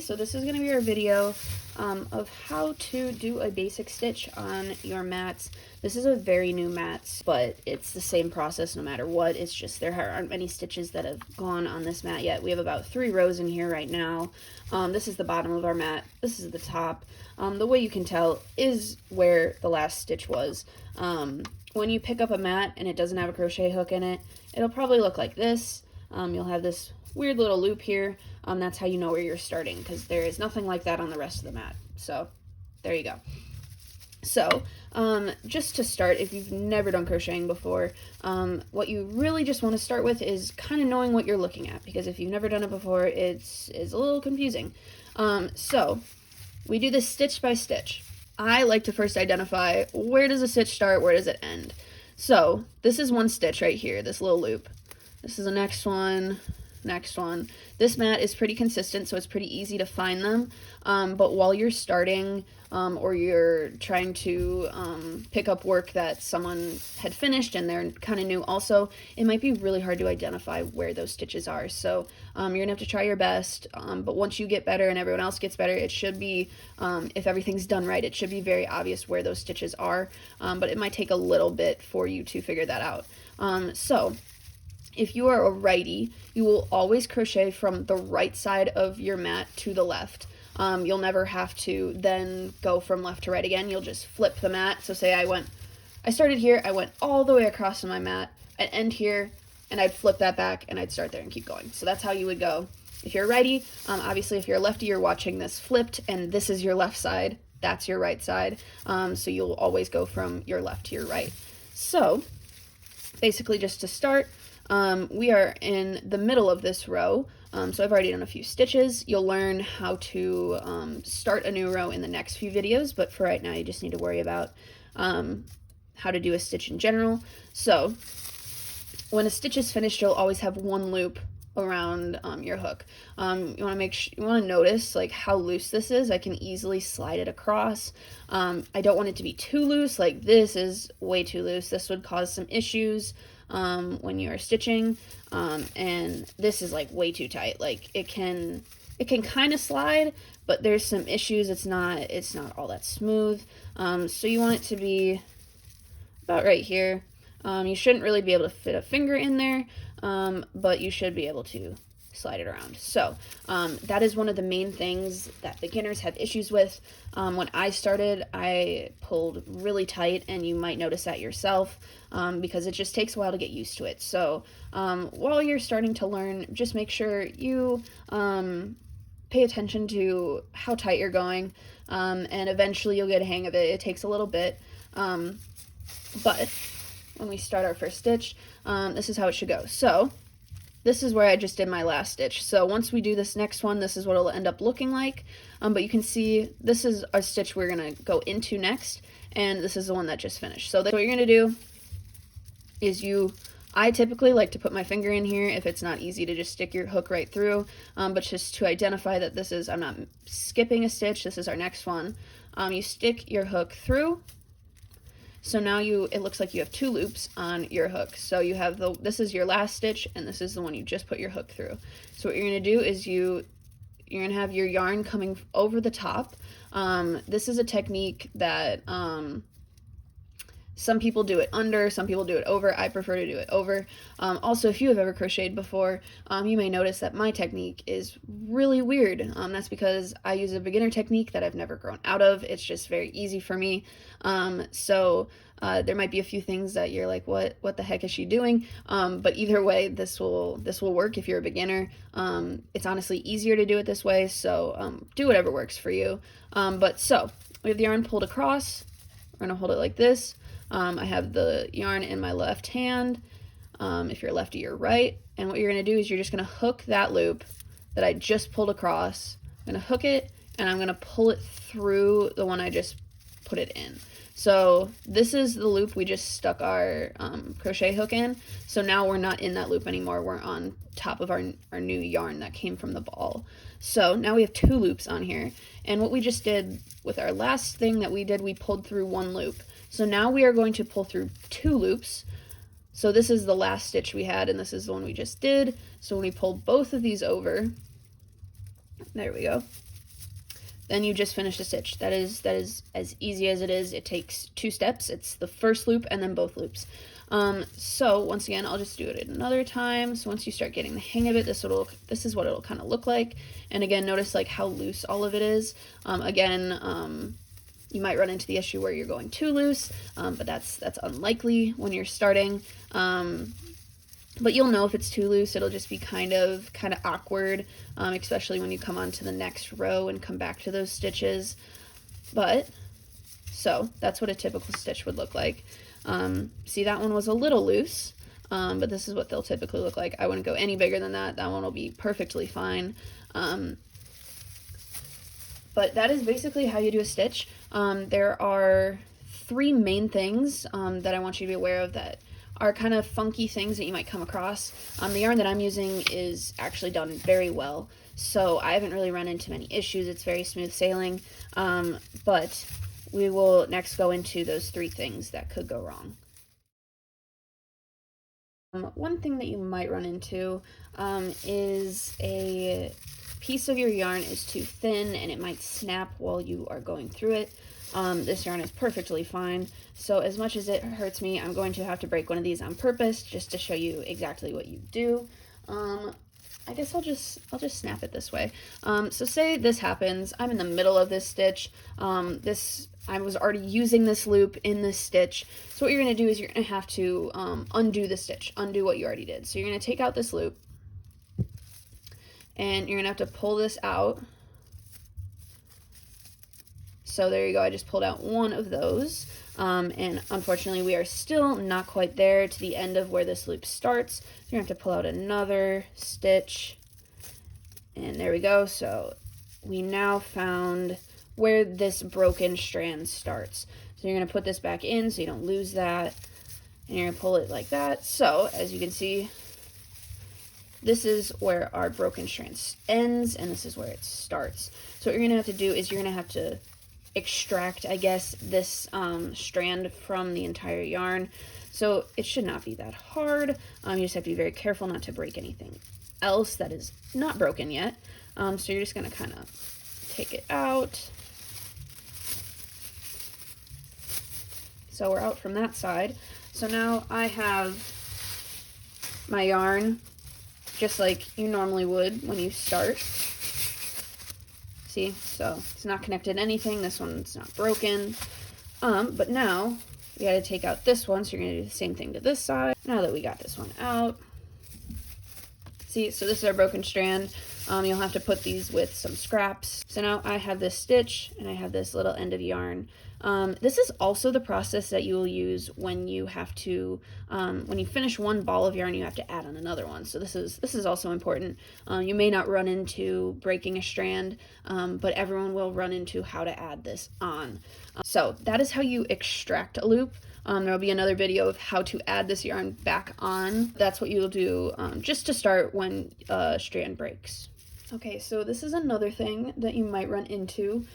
So this is going to be our video of how to do a basic stitch on your mats. This is a very new mat, but it's the same process no matter what. It's just there aren't many stitches that have gone on this mat yet. We have about 3 rows in here right now. This is the bottom of our mat. This is the top. The way you can tell is where the last stitch was. When you pick up a mat and it doesn't have a crochet hook in it, it'll probably look like this. You'll have this weird little loop here. That's how you know where you're starting, because there is nothing like that on the rest of the mat. So there you go. So just to start, if you've never done crocheting before, what you really just want to start with is kind of knowing what you're looking at, because if you've never done it before, it's a little confusing. So we do this stitch by stitch. I like to first identify where does a stitch start, where does it end. So this is one stitch right here, this little loop. This is the next one. Next one. This mat is pretty consistent, so it's pretty easy to find them, but while you're starting or you're trying to pick up work that someone had finished and they're kind of new also, it might be really hard to identify where those stitches are. So you're gonna have to try your best, but once you get better and everyone else gets better, it should be, if everything's done right, it should be very obvious where those stitches are, but it might take a little bit for you to figure that out. So if you are a righty, you will always crochet from the right side of your mat to the left. You'll never have to then go from left to right again. You'll just flip the mat. So say I started here, I went all the way across to my mat, I'd end here, and I'd flip that back, and I'd start there and keep going. So that's how you would go. If you're a righty, obviously if you're a lefty, you're watching this flipped, and this is your left side, that's your right side. So you'll always go from your left to your right. So basically, just to start, we are in the middle of this row, so I've already done a few stitches. You'll learn how to start a new row in the next few videos, but for right now you just need to worry about how to do a stitch in general. So when a stitch is finished, you'll always have one loop around your hook. You want to notice like how loose this is. I can easily slide it across. I don't want it to be too loose, like this is way too loose. This would cause some issues when you are stitching, and this is like way too tight. Like it can kind of slide, but there's some issues. It's not all that smooth. So you want it to be about right here. You shouldn't really be able to fit a finger in there, but you should be able to slide it around. So that is one of the main things that beginners have issues with. When I started, I pulled really tight, and you might notice that yourself, because it just takes a while to get used to it. So while you're starting to learn, just make sure you pay attention to how tight you're going, and eventually you'll get a hang of it. It takes a little bit, but when we start our first stitch, this is how it should go. So this is where I just did my last stitch. So once we do this next one, this is what it'll end up looking like. But you can see this is a stitch we're gonna go into next, and this is the one that just finished. So what you're gonna do is I typically like to put my finger in here if it's not easy to just stick your hook right through, but just to identify that this is, I'm not skipping a stitch, this is our next one. You stick your hook through. So now it looks like you have 2 loops on your hook. So you have this is your last stitch, and this is the one you just put your hook through. So what you're gonna do is you're gonna have your yarn coming over the top. This is a technique that some people do it under, some people do it over. I prefer to do it over. Also, if you have ever crocheted before, you may notice that my technique is really weird. That's because I use a beginner technique that I've never grown out of. It's just very easy for me. So there might be a few things that you're like, what the heck is she doing? But either way, this will work if you're a beginner. It's honestly easier to do it this way, so do whatever works for you. So we have the yarn pulled across. We're gonna hold it like this. I have the yarn in my left hand. If you're lefty, you're right. And what you're gonna do is you're just gonna hook that loop that I just pulled across. I'm gonna hook it, and I'm gonna pull it through the one I just put it in. So this is the loop we just stuck our crochet hook in. So now we're not in that loop anymore. We're on top of our new yarn that came from the ball. So now we have 2 loops on here. And what we just did with our last thing that we did, we pulled through 1 loop. So now we are going to pull through 2 loops. So this is the last stitch we had, and this is the one we just did. So when we pull both of these over, there we go. then you just finish the stitch. That is as easy as it is. It takes 2 steps. It's the first loop and then both loops. So once again, I'll just do it another time. So once you start getting the hang of it, this is what it'll kind of look like. And again, notice like how loose all of it is. You might run into the issue where you're going too loose, but that's unlikely when you're starting. But you'll know if it's too loose. It'll just be kind of awkward, especially when you come on to the next row and come back to those stitches. So that's what a typical stitch would look like. See, that one was a little loose, but this is what they'll typically look like. I wouldn't go any bigger than that. That one will be perfectly fine. But that is basically how you do a stitch. There are 3 main things that I want you to be aware of that are kind of funky things that you might come across. The yarn that I'm using is actually done very well, so I haven't really run into many issues. It's very smooth sailing, but we will next go into those 3 things that could go wrong. One thing that you might run into is a piece of your yarn is too thin and it might snap while you are going through it. This yarn is perfectly fine, so as much as it hurts me, I'm going to have to break one of these on purpose just to show you exactly what you do. I guess I'll just snap it this way. So say this happens, I'm in the middle of this stitch. I was already using this loop in this stitch. So what you're going to do is you're going to have to undo the stitch, undo what you already did. So you're going to take out this loop, and you're going to have to pull this out. So there you go, I just pulled out one of those, and unfortunately we are still not quite there to the end of where this loop starts. So you're going to have to pull out another stitch, and there we go. So we now found where this broken strand starts. So you're going to put this back in so you don't lose that, and you're going to pull it like that. So as you can see, this is where our broken strand ends, and this is where it starts. So what you're going to have to do is you're going to have to extract, I guess, this strand from the entire yarn. So it should not be that hard. You just have to be very careful not to break anything else that is not broken yet. So you're just going to kind of take it out. So we're out from that side. So now I have my yarn just like you normally would when you start. See, so it's not connected to anything. This one's not broken. But now we got to take out this one, so you're going to do the same thing to this side. Now that we got this one out, see, so this is our broken strand. You'll have to put these with some scraps. So now I have this stitch and I have this little end of yarn. This is also the process that you will use when you have to, when you finish one ball of yarn, you have to add on another one. So this is also important. You may not run into breaking a strand, but everyone will run into how to add this on. So that is how you extract a loop. There will be another video of how to add this yarn back on. That's what you'll do just to start when a strand breaks. Okay, so this is another thing that you might run into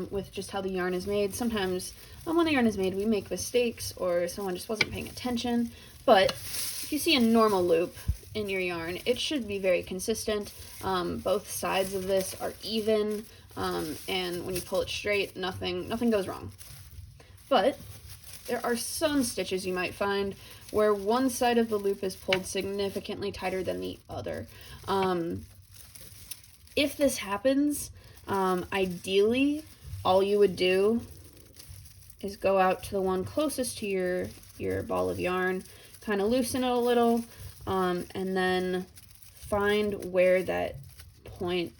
with just how the yarn is made. Sometimes when the yarn is made, we make mistakes or someone just wasn't paying attention. But if you see a normal loop in your yarn, it should be very consistent. Both sides of this are even, and when you pull it straight, nothing goes wrong. But there are some stitches you might find where one side of the loop is pulled significantly tighter than the other. If this happens, ideally, all you would do is go out to the one closest to your ball of yarn, kind of loosen it a little, and then find where that point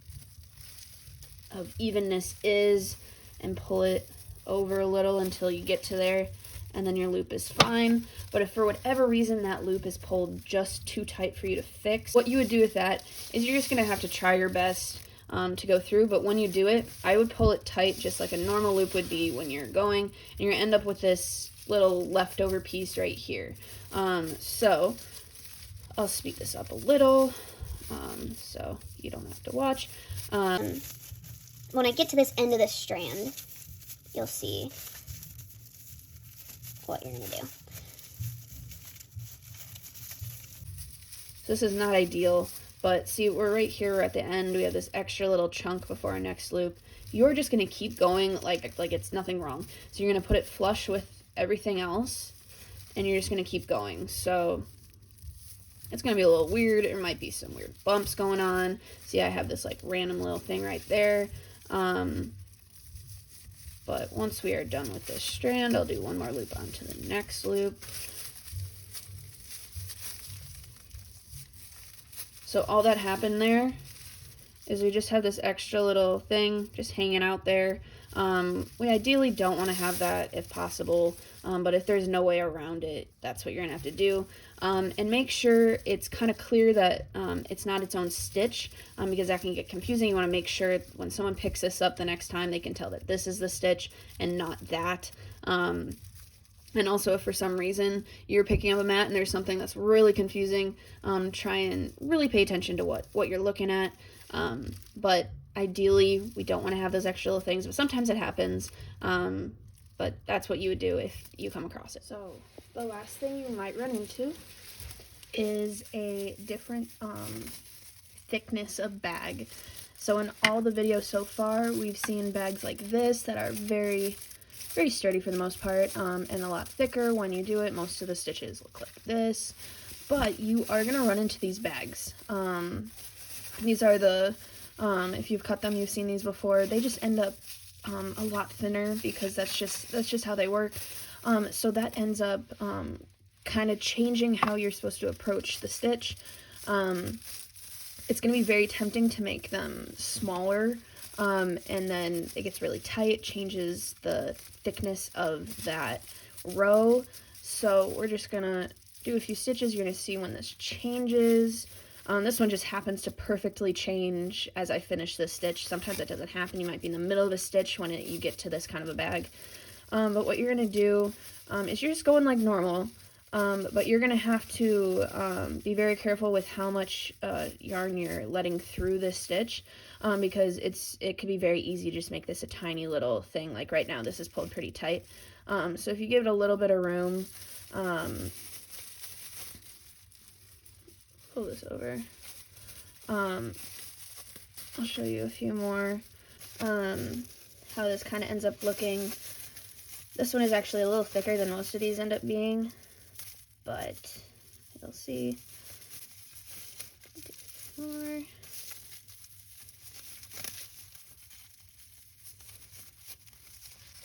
of evenness is and pull it over a little until you get to there, and then your loop is fine. But if for whatever reason that loop is pulled just too tight for you to fix, what you would do with that is you're just going to have to try your best to go through. But when you do it, I would pull it tight just like a normal loop would be when you're going, and you're going to end up with this little leftover piece right here. So I'll speed this up a little so you don't have to watch. When I get to this end of this strand, you'll see what you're going to do. So this is not ideal But see, we're right here, we're at the end, we have this extra little chunk before our next loop. You're just going to keep going like it's nothing wrong. So you're going to put it flush with everything else, and you're just going to keep going. So it's going to be a little weird. There might be some weird bumps going on. See, I have this like random little thing right there. But once we are done with this strand, I'll do one more loop onto the next loop. So all that happened there is we just have this extra little thing just hanging out there. We ideally don't want to have that if possible, but if there's no way around it, that's what you're going to have to do. And make sure it's kind of clear that it's not its own stitch, because that can get confusing. You want to make sure when someone picks this up the next time, they can tell that this is the stitch and not that. And also, if for some reason you're picking up a mat and there's something that's really confusing, try and really pay attention to what you're looking at. But ideally, we don't want to have those extra little things, but sometimes it happens. But that's what you would do if you come across it. So the last thing you might run into is a different thickness of bag. So in all the videos so far, we've seen bags like this that are very sturdy for the most part, and a lot thicker when you do it. Most of the stitches look like this, but you are going to run into these bags. These are the, if you've cut them, you've seen these before. They just end up a lot thinner because that's just how they work. So that ends up kind of changing how you're supposed to approach the stitch. It's going to be very tempting to make them smaller, and then it gets really tight, changes the thickness of that row. So we're just going to do a few stitches. You're going to see when this changes. This one just happens to perfectly change as I finish this stitch. Sometimes that doesn't happen. You might be in the middle of a stitch when you get to this kind of a bag. But what you're going to do is you're just going like normal. But you're going to have to be very careful with how much yarn you're letting through this stitch, because it could be very easy to just make this a tiny little thing. Like right now, this is pulled pretty tight. So if you give it a little bit of room, pull this over. I'll show you a few more, how this kind of ends up looking. This one is actually a little thicker than most of these end up being, but you'll see. More.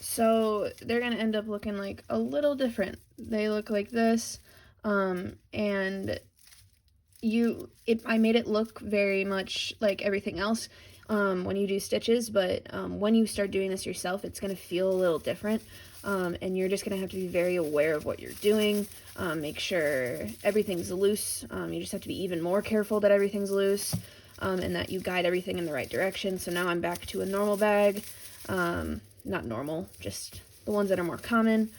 So they're going to end up looking like a little different. They look like this, and I made it look very much like everything else when you do stitches, but when you start doing this yourself, it's going to feel a little different, and you're just going to have to be very aware of what you're doing. Make sure everything's loose. You just have to be even more careful that everything's loose, and that you guide everything in the right direction. So now I'm back to a normal bag. Not normal, just the ones that are more common.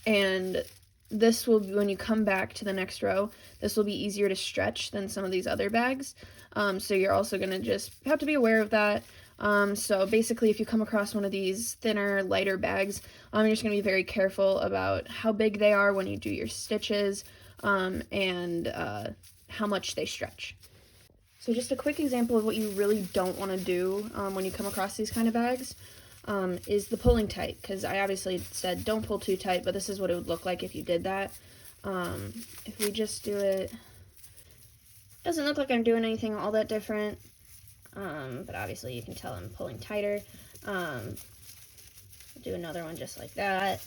And this will be, when you come back to the next row, this will be easier to stretch than some of these other bags. So you're also going to just have to be aware of that. So basically, if you come across one of these thinner, lighter bags, you're just going to be very careful about how big they are when you do your stitches, and how much they stretch. So just a quick example of what you really don't want to do when you come across these kind of bags is the pulling tight, because I obviously said don't pull too tight, but this is what it would look like if you did that. If we just do it, doesn't look like I'm doing anything all that different, but obviously you can tell I'm pulling tighter. Do another one just like that.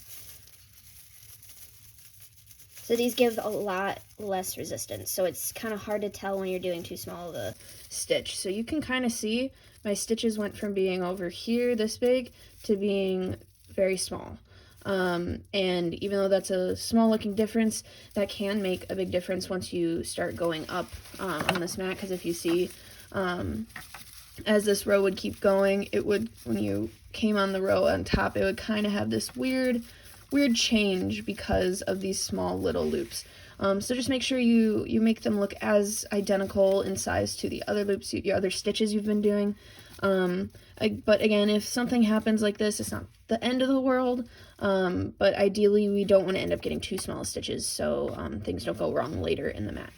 So these give a lot less resistance, so it's kind of hard to tell when you're doing too small of a stitch. So you can kind of see my stitches went from being over here this big to being very small. And even though that's a small looking difference, that can make a big difference once you start going up on this mat, because if you see, as this row would keep going, it would, when you came on the row on top, it would kind of have this weird change because of these small little loops. So just make sure you make them look as identical in size to the other loops, your other stitches you've been doing. But again, if something happens like this, it's not the end of the world, but ideally we don't want to end up getting too small stitches so things don't go wrong later in the mat.